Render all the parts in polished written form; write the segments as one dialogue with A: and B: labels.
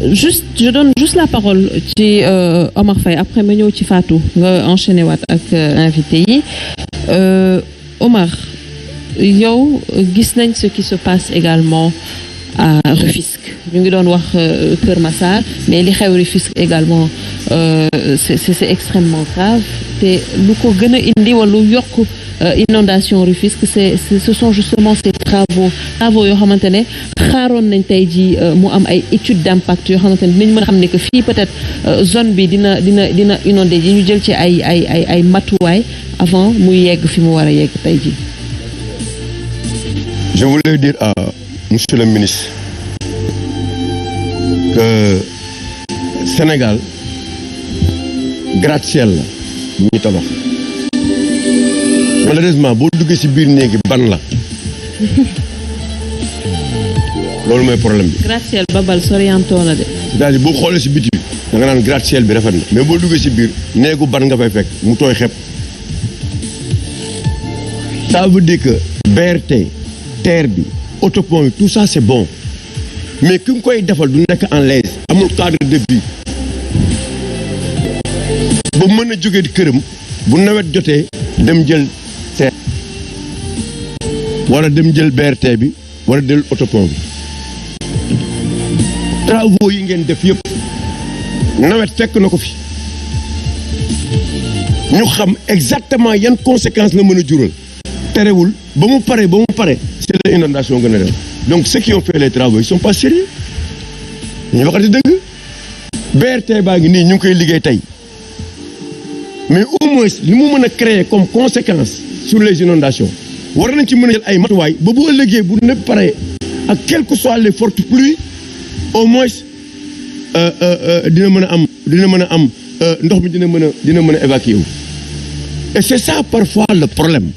A: je donne juste la parole ci Omar Faye après ma ñëw ci Fatou nga enchaîné waat ak invité yi Omar yow gis nañ ce qui se passe également à Rufisque ñu ngi doon wax Kër Massar mais li xew Rufisque également c'est extrêmement grave te lu ko gën a indi wala lu yokk inondation Rufisque ce sont justement ces travaux yoo xamante ne xaaroon nañ tey ji mu am ay études d'impact yoo xamante ne dinañ mën a xam ne que fii peut-être zone bi dina inondé ji ñu jël ci ay matuwaay avant muy yegg fi mu war a yegg tey ji.
B: Je voulais dire à monsieur le ministre que Sénégal gratte-ciel la ñuy tabax malheureusement boo duggee ci biir néegi ban la loolu mooy problème bi.
A: gratte-ciel babal sorianto la de.
B: c'est-à-dire boo xoolee ci biti da nga naan gratte-ciel bi rafet na mais boo duggee ci biir néegu ban nga fay fekk mu tooy xepp. Ça veut dire que BRT terre bi autopont bi tout ça c'est bon mais ki nga koy defal du nekk en l'aise amul cadre de vie ba mën a jógee këram bu nawet jotee dem jël terre wala dem jël BRT bi wala del autopont bi travaux yi ngeen def yëpp nawet fekk na ko fi ñu xam exactement yan conséquences la mën a jural terewul ba mu pare c'est l'inondation gën a dem donc ceux qui ont fait les travaux ils sont pas sérieux ñu waxati dëgg BRT baa ngi nii ñu ngi koy liggéey tey mais au moins li mu mën a créer comme conséquence sur les inondations war nañ ci mën a jël ay matuwaay ba bu ëllëgee bu nekk pare ak quelles que soient les fortes pluies au moins dina mën a am ndox mi dina mën a évacuer wu et c'est ça parfois le problème.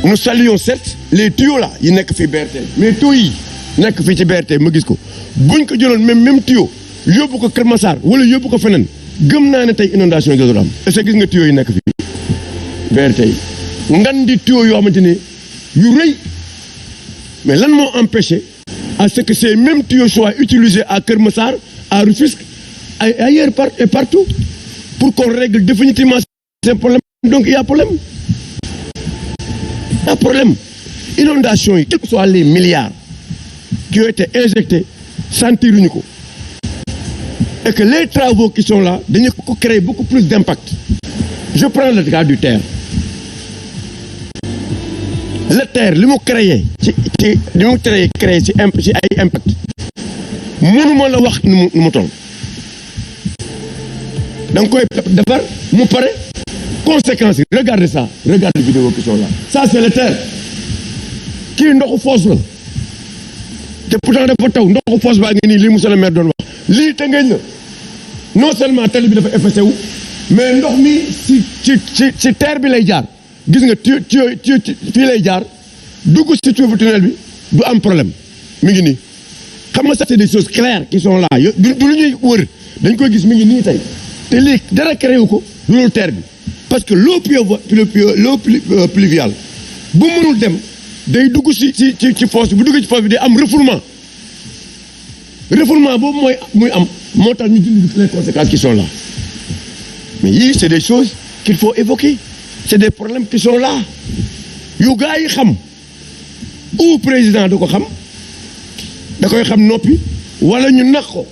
B: Nous saluons certes les tuyaux là yi nekk fi BRT mais tuyaux yi nekk fii ci BRT ma gis ko buñ ko jëloon même tuyau yóbbu ko Kër Massar wala yóbbu ko feneen gëm naa ne tey inondation yi dootul am est-ce que gis nga tuyaux yi nekk fii BRT yi ngan di tuyaux yoo xamante ne yu rëy mais lan moo empêché à ce que ces mêmes tuyaux soient utilisés à Kër Massar à Rufisque ailleurs et partout pour qu'on règle définitivement ces problèmes donc il y a problème. Un problème inondation yi quels que soient les milliards qui ont été injectés sentiruñu ko et que les travaux qui sont là dañu ko créer beaucoup plus d'impact. Je prends le cas du TER. Le TER li mu créé ci ay impact mënuma la wax nu mu toll da nga koy defar mu pare conséquences yi regardez ça regardez les vidéos qui sont là ça c'est le TER kii ndoxu foos la te pourtant dafa taw ndoxu foos baa ngi nii lii monsieur le maire doon wax lii te ngeen na non seulement tali bi dafa effacé wu mais ndox mi ci TER bi lay jaar gis nga fii lay jaar dugg ci tuufu tunnel bi du am problème mi ngi nii xam nga ça c'est des choses claires qui sont là du lu ñuy wër dañ koy gis mi ngi nii tey te lii dara créé wu ko loolu TER bi parce que l'eau pluviale bu mënul dem day dugg ci fosse bu dugg ci fosse bi day am refoulement boobu muy am moo tax ñu dindi les conséquences qui sont là mais yii c'est des choses qu'il faut évoquer c'est des problèmes qui sont là yu gars yi xam ou président da ko xam da koy xam noppi wala ñu nax ko.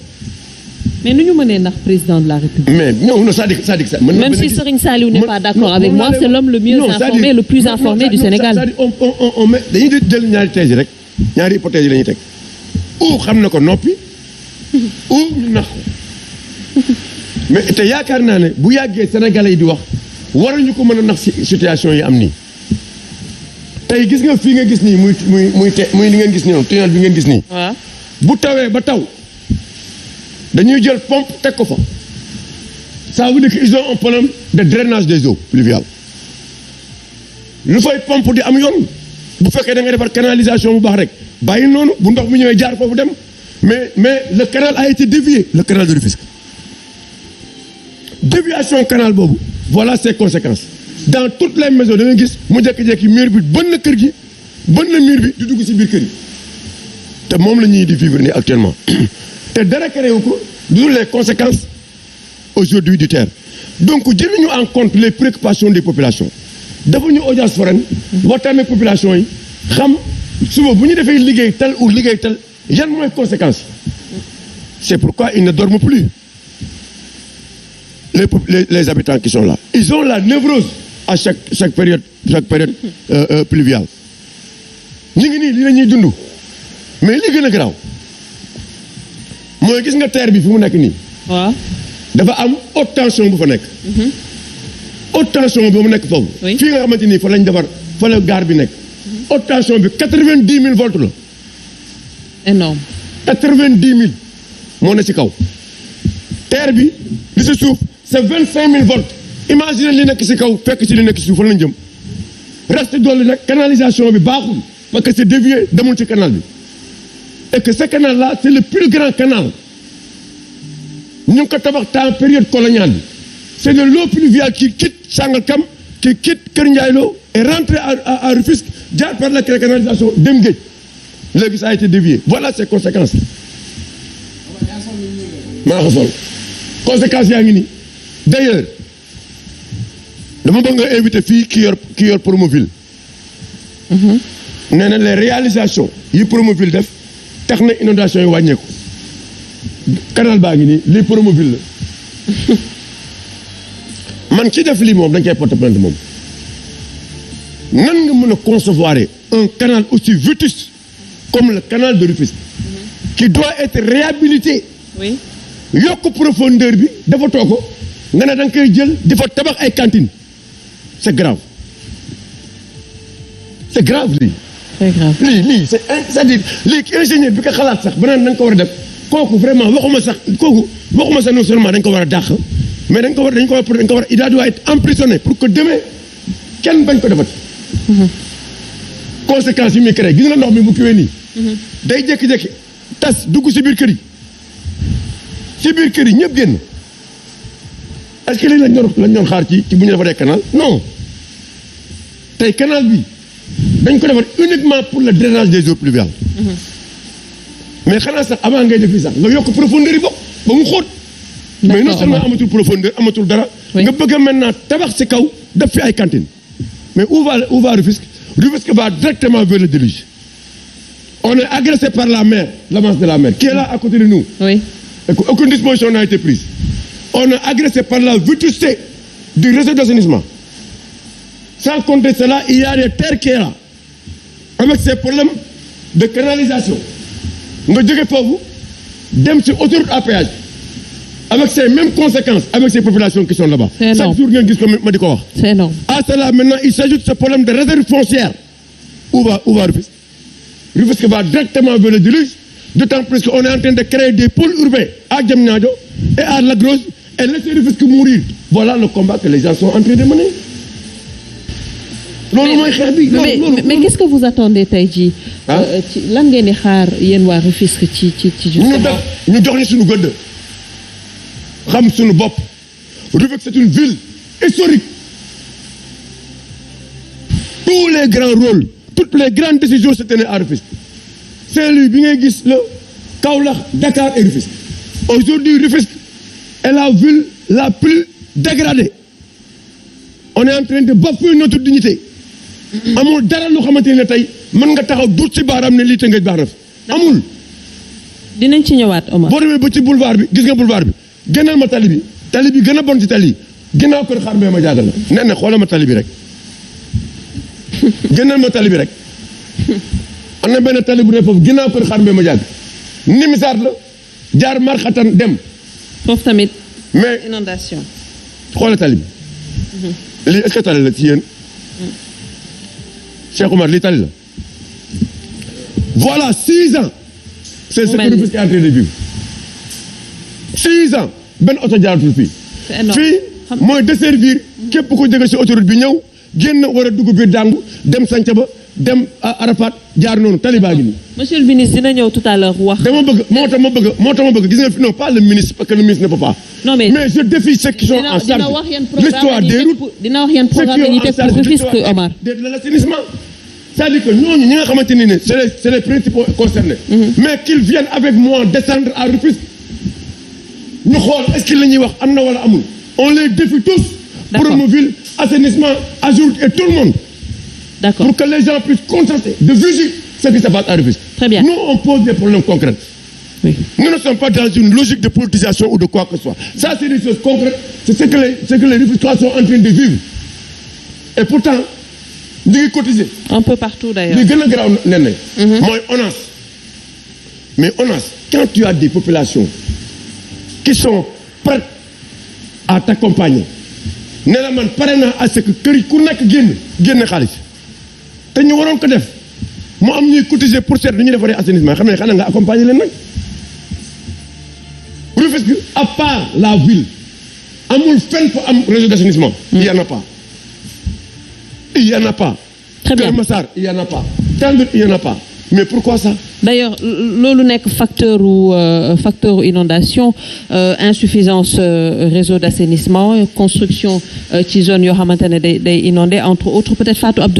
A: Mais nous menons notre président de la République.
B: Mais non, ça dit ça.
A: Même si Serigne Saliou n'est pas d'accord avec moi, c'est l'homme le mieux informé, le plus informé du Sénégal.
B: On met dañuy jël ñaari thèse rek ñaari hypothèse yi la ñuy teg ou xam na ko noppi ou ñu nax ko mais te yaakaar naa ne bu yàggee Sénégalais yi di wax waruñu ko mën a nax ci situation yi am nii tey gis nga fii nga gis nii muy li ngeen gis nii noonu tunnel bi ngeen gis nii.
A: waaw
B: bu tawee ba taw. dañuy jël pompe teg ko fa ça veut dire qu'ils ont un problème de drainage des eaux pluviales lu fay pompe di am yoon bu fekkee da nga defar canalisation bu baax rek bàyyi noonu bu ndox mu ñëwee jaar foofu dem mais le canal a été dévié le canal de Rufisque déviation canal boobu voilà ses conséquences dans toutes les maisons da nga gis mu jékki-jékki mur bi bën na kër gi bën na mur bi di dugg ci biir kër yi te moom la ñuy di vivre nii actuellement te dara créé wu ko du les conséquences aujourd'hui du terre donc jëluñu en compte les préoccupations des populations dafa ñu audience foraine waxtaan ak population yi xam suba bu ñu defee liggéey tel ou liggéey tel yan mooy conséquences c'est pourquoi ils ne dorment plus les habitants qui sont là ils ont la névrose à chaque période pluviale ñu ngi nii li la ñuy dund mais li gën a garaaw mooy gis nga terre bi fi mu nekk nii.
A: waaw.
B: dafa am haute tension bu fa nekk. haute tension ba mu nekk foofu. fii nga xamante ni fa lañ defar fa la gaar bi nekk. haute tension bi 90 000 volts la.
A: énorme.
B: 90 000 moo ne ci kaw. terre bi li ci suuf c'est 25 000 volts. imagine li nekk ci kaw fekk ci li nekk ci suuf fa lañ jëm. reste dolli nag canalisation bi baaxul parce que c'est dévié demul ci canal bi. et que ce canal-là c'est le plus grand canal ñu ngi ko tabax temps période coloniale bi c'est de l'eau pluviale qui quitte Sangalkam qui quitte Kër Ndiaye Lo et rentre à Rufisque jaar par la canalisation dem géej léegi ça a été dévié voilà ses conséquences maa ko sol conséquences yaa ngi nii d'ailleurs dama bëgg nga invité fii ki yor Promoville nee na les réalisations yi Promoville def tax na inondation yi wàññeeku canal baa ngi nii lii Promoville la man ci def lii moom dañ koy porter plainte moom nan nga mën a concevoir un canal aussi vétuste comme le canal de Rufisque qui doit être réhabilité
A: oui
B: yokk profondeur bi dafa too ko nga ne da nga koy jël di fa tabax ay cantines c'est grave lii
A: très grave
B: lii c'est-à-dire lii ingénieur bi ko xalaat sax ba naan dañ ko war a def kooku vraiment waxuma sax non seulement dañ ko war a dàq mais dañ ko war il doit être emprisonné pour que demain kenn bañ ko defati. conséquences yi muy créé gis nga ndox mi bu kiwee nii. day jékki-jékki tas dugg si biir kër yi ñëpp génn est-ce que lii lañ doon xaar ci bu ñu defaree canal non tey canal bi. dañ ko defar uniquement pour le drainage des eaux pluviales. mais xanaa sax avant ngay def fii sax nga yokk profondeur yi ba mu xóot. mais non seulement amatul profondeur amatul dara. nga bëgg a maintenant tabax ci kaw def fi ay cantines. mais où va Rufisque va directement vers le déluge. on est agressé par la mer l'avance de la mer qui est là à côté de nous.
A: oui.
B: et aucune disposition n'a été prise. on est agressé par la vétusté du réseau d'assainissement. Sans compter cela, il y a des terres qui sont là, avec ces problèmes de canalisation. Nous disons dem sur autoroute à péage, avec ces mêmes conséquences, avec ces populations qui sont là-bas. Chaque jour,
A: c'est énorme.
B: À cela, maintenant, il s'ajoute ce problème de réserve foncière. Où va Rufisque? Rufisque va directement vers le déluge, d'autant plus qu'on est en train de créer des pôles urbains à Diamniadio et à Lac Rose et laisser Rufisque mourir. Voilà le combat que les gens sont en train de mener.
A: mais qu'est-ce que vous attendez tey jii. ci lan ngeen di xaar yéen waa Rufisque ci justement.
B: ñu jox ñu suñu gëdd xam suñu bopp Rufisque c'est une ville historique tous les grands rôles toutes les grandes décisions se tenaient à Rufisque Saint-Louis bi ngay gis la Kaolack Dakar et Rufisque aujourd'hui Rufisque est la ville la plus dégradée on est en train de bafouer notre dignité amul dara loo xamante ne tey mën nga taxaw duut ci baaraam ne lii Tëngéej baax na fi amul.
A: dinañ ci ñëwaat Omar.
B: boo demee ba ci boulevard bi gis nga boulevard bi génneel ma tali bi gën a bon ci tali yi ginnaaw kër xaar mbay ma jaagal la nee na xoolal ma tali bi rek génneel ma tali bi rek am na benn tali bu ne foofu ginnaaw kër xaar mbay ma jaagal nimisaat la jaar marxatan dem.
A: foofu tamit.
B: mais
A: inondation.
B: xoolal tali bi. lii est-ce que tali la ci yéen. Cheikh Oumar lii tali la. voilà 6 ans. c'est ce que Rufisque est en train de vivre. 6 ans benn oto jaaratul fii.
A: c'est énorme
B: fii mooy desservir képp ku jóge ci autoroute bi ñëw génn war a dugg biir Dangu dem Santhiaba dem Arafat jaar noonu tali baa ngi nii.
A: monsieur le ministre dina ñëw tout à l'heure wax.
B: dama bëgg moo tax ma bëgg gis nga non pas le ministre parce que le ministre ne peut pas.
A: non mais
B: je défie ceux qui sont en charge l'histoire des routes
A: dina wax yan programme yi teg pour Rufisque Omar.
B: de l'assainissement c'est-à-dire que ñooñu ñi nga xamante ni ne c'est les principaux concernés. Mais qu'ils viennent avec moi descendre à Rufisque ñu xool est-ce que la ñuy wax am na wala amul. On les défie tous. Promoville, assainissement, Ageroute et tout le monde.
A: D'accord.
B: Pour que les gens puissent constater de visu ce qui se passe à Rufisque.
A: Très bien.
B: Nous, on pose des problèmes concrets.
A: Oui.
B: Nous ne sommes pas dans une logique de politisation ou de quoi que ce soit. Ça, c'est des choses concrètes. C'est ce que les Rufisquois sont en train de vivre. Et pourtant, ñu ngi cotiser.
A: Un peu partout d'ailleurs.
B: li gën a garaaw nen nañ. mooy ONAS. Mais ONAS, quand tu as des populations qui sont prêtes à t'accompagner, ne la man pare naa à ce que kër yi ku nekk génn xaalis te ñu waroon ko def mu am ñuy cotiser pour seet lu ñuy defaree assainissement xam ne xanaa nga accompagner leen nag. Rufisque à part la ville amul fenn fu am réseau d'assainissement. Il y en a pas. Il y en a pas.
A: Très bien.
B: Keur Massar il y en a pas. Tandil il y en a pas. Mais pourquoi ça?
A: D'ailleurs loolu nekk facteur inondation insuffisance réseau d'assainissement construction ci zone yoo xamante ne day inondé entre autres peut-être Fatou Abdou